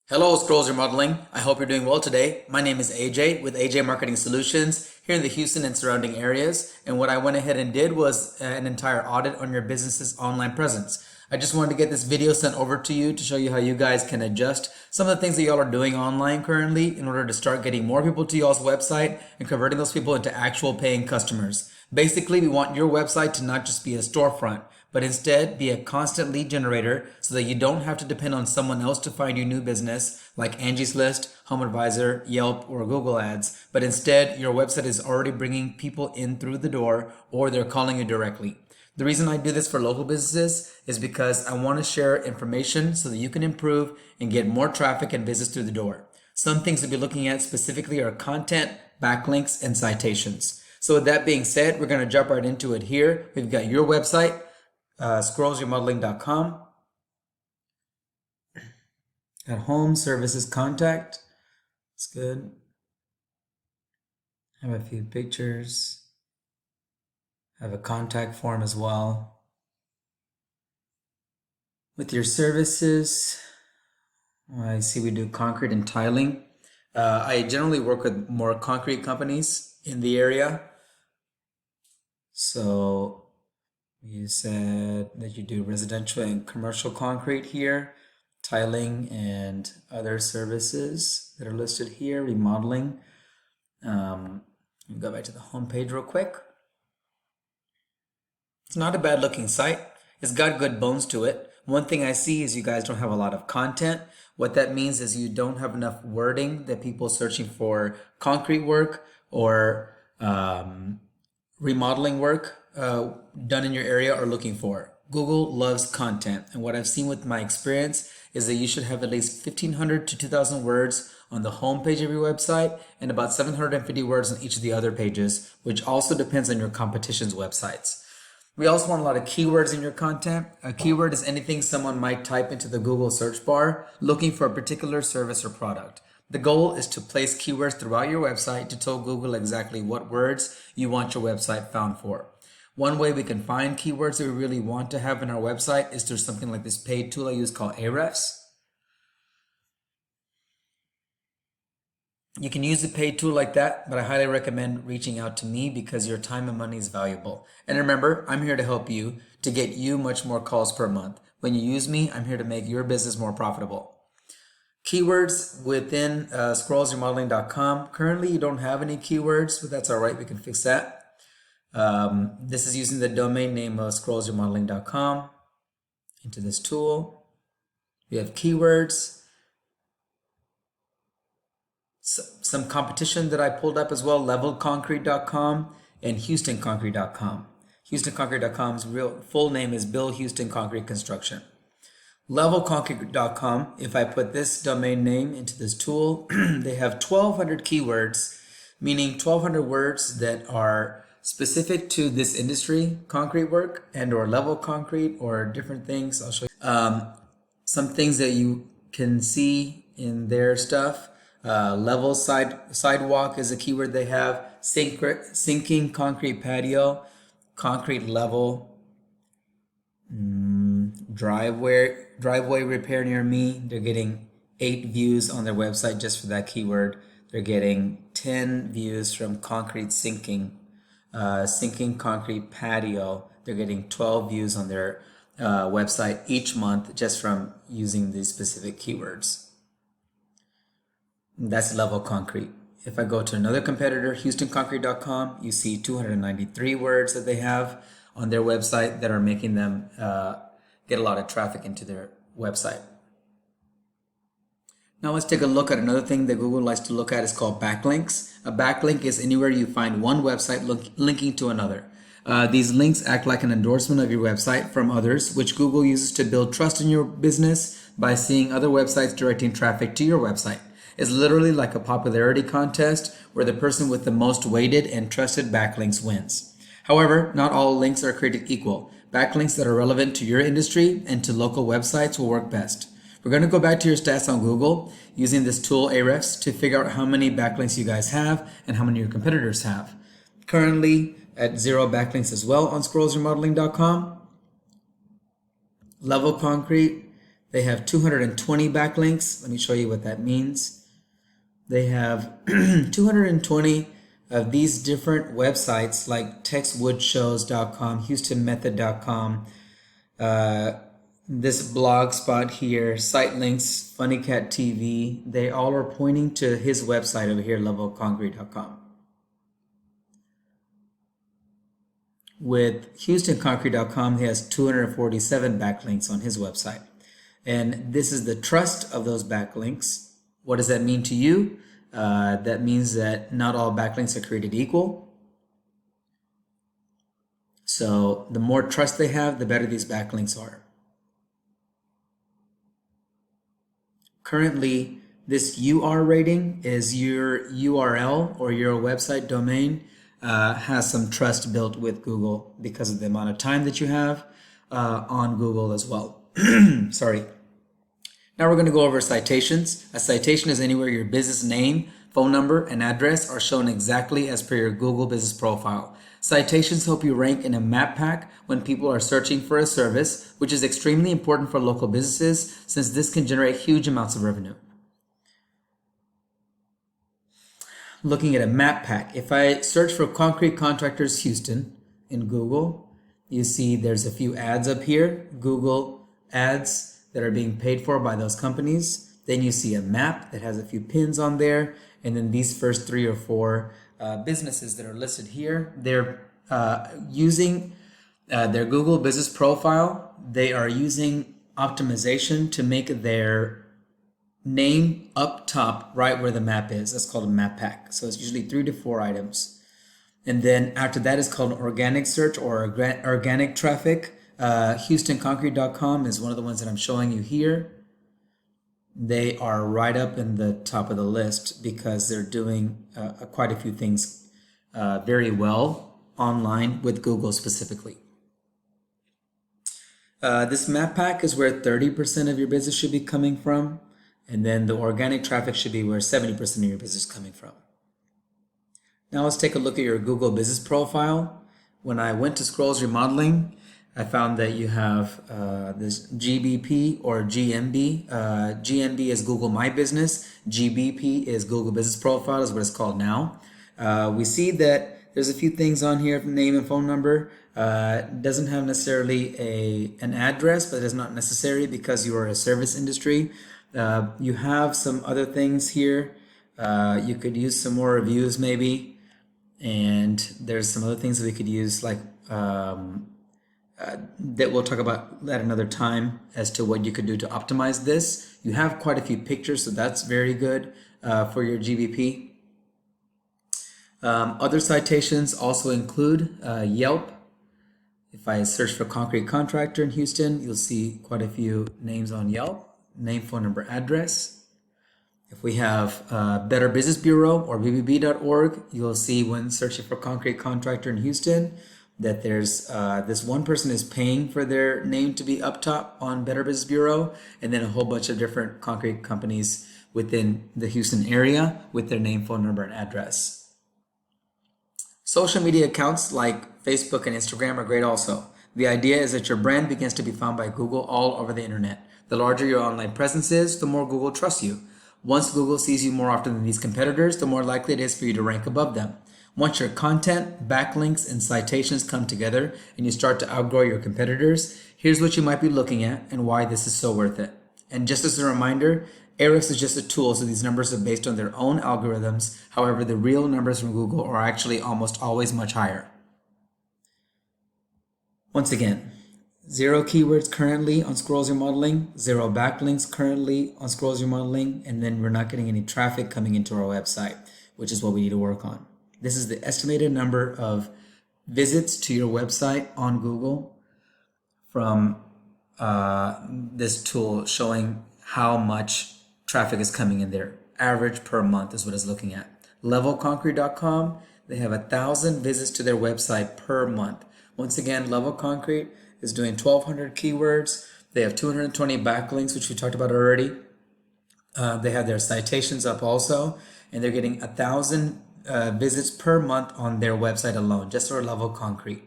Hello, Scrolls Remodeling. I hope you're doing well today. My name is AJ with AJ Marketing Solutions here in the Houston and surrounding areas. And what I went ahead and did was an entire audit on your business's online presence. I just wanted to get this video sent over to you to show you how you guys can adjust some of the things that y'all are doing online currently in order to start getting more people to y'all's website and converting those people into actual paying customers. Basically, we want your website to not just be a storefront, but instead be a constant lead generator so that you don't have to depend on someone else to find you new business like Angie's List, Home Advisor, Yelp, or Google Ads. But instead, your website is already bringing people in through the door or they're calling you directly. The reason I do this for local businesses is because I want to share information so that you can improve and get more traffic and business through the door. Some things to be looking at specifically are content, backlinks, and citations. So with that being said, we're going to jump right into it here. We've got your website, squirrelsremodeling.com. At home, services, contact. It's good. I have a few pictures. I have a contact form as well. With your services, I see we do concrete and tiling. I generally work with more concrete companies in the area. So you said that you do residential and commercial concrete here, tiling and other services that are listed here, remodeling. Go back to the home page real quick. It's not a bad looking site. It's got good bones to it. One thing I see is you guys don't have a lot of content. What that means is you don't have enough wording that people searching for concrete work or remodeling work done in your area are looking for. Google loves content, and what I've seen with my experience is that you should have at least 1,500 to 2,000 words on the home page of your website and about 750 words on each of the other pages, which also depends on your competition's websites. We also want a lot of keywords in your content. A keyword is anything someone might type into the Google search bar looking for a particular service or product. The goal is to place keywords throughout your website to tell Google exactly what words you want your website found for. One way we can find keywords that we really want to have in our website is through something like this paid tool I use called Ahrefs. You can use a paid tool like that, but I highly recommend reaching out to me because your time and money is valuable. And remember, I'm here to help you to get you much more calls per month. When you use me, I'm here to make your business more profitable. Keywords within squirrelsremodeling.com. Currently, you don't have any keywords, but that's all right. We can fix that. This is using the domain name of squirrelsremodeling.com into this tool. We have keywords. Some competition that I pulled up as well, levelconcrete.com and houstonconcrete.com. Houstonconcrete.com's real full name is Bill Houston Concrete Construction. Levelconcrete.com, if I put this domain name into this tool, they have 1,200 keywords, meaning 1,200 words that are specific to this industry, concrete work and or level concrete or different things. I'll show you some things that you can see in their stuff. Level sidewalk is a keyword they have. Sinking concrete patio, concrete level, driveway repair near me. They're getting 8 views on their website just for that keyword. They're getting 10 views from concrete sinking, sinking concrete patio. They're getting 12 views on their website each month just from using these specific keywords. That's level concrete. If I go to another competitor, houstonconcrete.com, you see 293 words that they have on their website that are making them get a lot of traffic into their website. Now let's take a look at another thing that Google likes to look at. Is called backlinks. A backlink is anywhere you find one website linking to another. These links act like an endorsement of your website from others, which Google uses to build trust in your business by seeing other websites directing traffic to your website. It's literally like a popularity contest where the person with the most weighted and trusted backlinks wins. However, not all links are created equal. Backlinks that are relevant to your industry and to local websites will work best. We're going to go back to your stats on Google using this tool Ahrefs to figure out how many backlinks you guys have and how many your competitors have. Currently at 0 backlinks as well on squirrelsremodeling.com. Level Concrete, They have 220 backlinks. Let me show you what that means. They have 220 of these different websites like textwoodshows.com, houstonmethod.com, this blog spot here, site links, Funnycat TV. They all are pointing to his website over here, levelconcrete.com. With HoustonConcrete.com, he has 247 backlinks on his website. And this is the trust of those backlinks. What does that mean to you? That means that not all backlinks are created equal. So the more trust they have, the better these backlinks are. Currently, this UR rating is your URL or your website domain has some trust built with Google because of the amount of time that you have on Google as well. Sorry. Now we're going to go over citations. A citation is anywhere your business name, phone number, and address are shown exactly as per your Google business profile. Citations help you rank in a map pack when people are searching for a service, which is extremely important for local businesses since this can generate huge amounts of revenue. Looking at a map pack, if I search for Concrete Contractors Houston in Google, you see there's a few ads up here, Google ads that are being paid for by those companies. Then you see a map that has a few pins on there, and then these first 3 or 4 businesses that are listed here, they're using their Google business profile. They are using optimization to make their name up top right where the map is. That's called a map pack. So it's usually 3 to 4 items. And then after that is called organic search or organic traffic. HoustonConcrete.com is one of the ones that I'm showing you here. They are right up in the top of the list because they're doing quite a few things very well online with Google specifically. This map pack is where 30% of your business should be coming from. And then the organic traffic should be where 70% of your business is coming from. Now let's take a look at your Google business profile. When I went to Squirrel's Remodeling, I found that you have this GBP or GMB. GMB is Google My Business. GBP is Google Business Profile, is what it's called now. We see that there's a few things on here, name and phone number. Doesn't have necessarily an address, but it's not necessary because you are a service industry. You have some other things here. You could use some more reviews maybe. And there's some other things that we could use like that we'll talk about at another time as to what you could do to optimize this. You have quite a few pictures, so that's very good for your GBP. Other citations also include Yelp. If I search for Concrete Contractor in Houston, you'll see quite a few names on Yelp. Name, phone number, address. If we have Better Business Bureau or bbb.org, you'll see when searching for Concrete Contractor in Houston that there's this one person is paying for their name to be up top on Better Business Bureau, and then a whole bunch of different concrete companies within the Houston area with their name, phone number, and address. Social media accounts like Facebook and Instagram are great also. The idea is that your brand begins to be found by Google all over the internet. The larger your online presence is, the more Google trusts you. Once Google sees you more often than these competitors, the more likely it is for you to rank above them. Once your content, backlinks, and citations come together and you start to outgrow your competitors, here's what you might be looking at and why this is so worth it. And just as a reminder, Ahrefs is just a tool, so these numbers are based on their own algorithms. However, the real numbers from Google are actually almost always much higher. Once again, 0 keywords currently on Squirrel's Remodeling, 0 backlinks currently on Squirrel's Remodeling, and then we're not getting any traffic coming into our website, which is what we need to work on. This is the estimated number of visits to your website on Google from this tool showing how much traffic is coming in there. Average per month is what it's looking at. Levelconcrete.com, they have 1,000 visits to their website per month. Once again, Level Concrete is doing 1,200 keywords. They have 220 backlinks, which we talked about already. They have their citations up also, and they're getting 1,000 visits per month on their website alone, just for Level Concrete.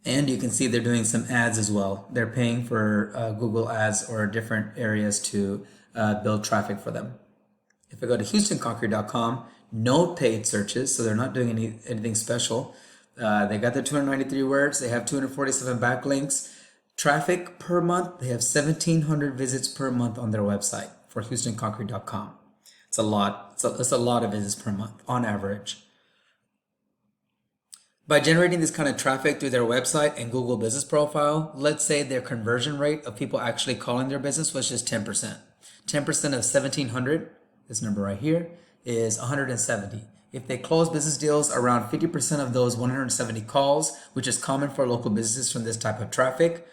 And you can see they're doing some ads as well. They're paying for Google ads or different areas to build traffic for them. If I go to HoustonConcrete.com, no paid searches, so they're not doing anything special. They got their 293 words. They have 247 backlinks. Traffic per month, they have 1,700 visits per month on their website for HoustonConcrete.com. It's a lot. It's a lot of visits per month on average. By generating this kind of traffic through their website and Google Business Profile, let's say their conversion rate of people actually calling their business was just 10%. 10% of 1,700, this number right here, is 170. If they close business deals around 50% of those 170 calls, which is common for local businesses from this type of traffic,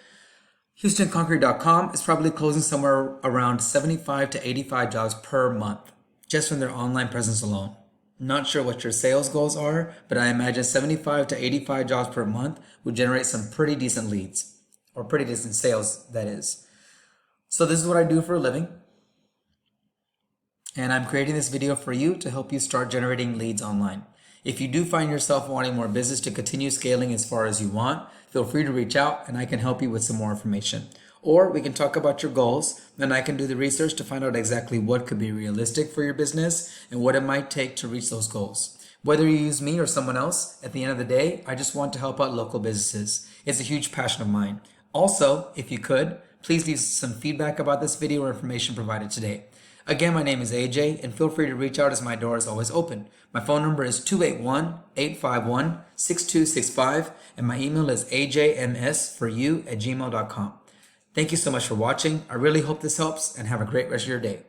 HoustonConcrete.com is probably closing somewhere around 75 to 85 jobs per month, just from their online presence alone. Not sure what your sales goals are, but I imagine 75 to 85 jobs per month would generate some pretty decent leads, or pretty decent sales, that is. So this is what I do for a living. And I'm creating this video for you to help you start generating leads online. If you do find yourself wanting more business to continue scaling as far as you want, feel free to reach out and I can help you with some more information. Or we can talk about your goals, then I can do the research to find out exactly what could be realistic for your business and what it might take to reach those goals. Whether you use me or someone else, at the end of the day, I just want to help out local businesses. It's a huge passion of mine. Also, if you could, please leave some feedback about this video or information provided today. Again, my name is AJ, and feel free to reach out as my door is always open. My phone number is 281-851-6265, and my email is ajms4u@gmail.com. Thank you so much for watching. I really hope this helps, and have a great rest of your day.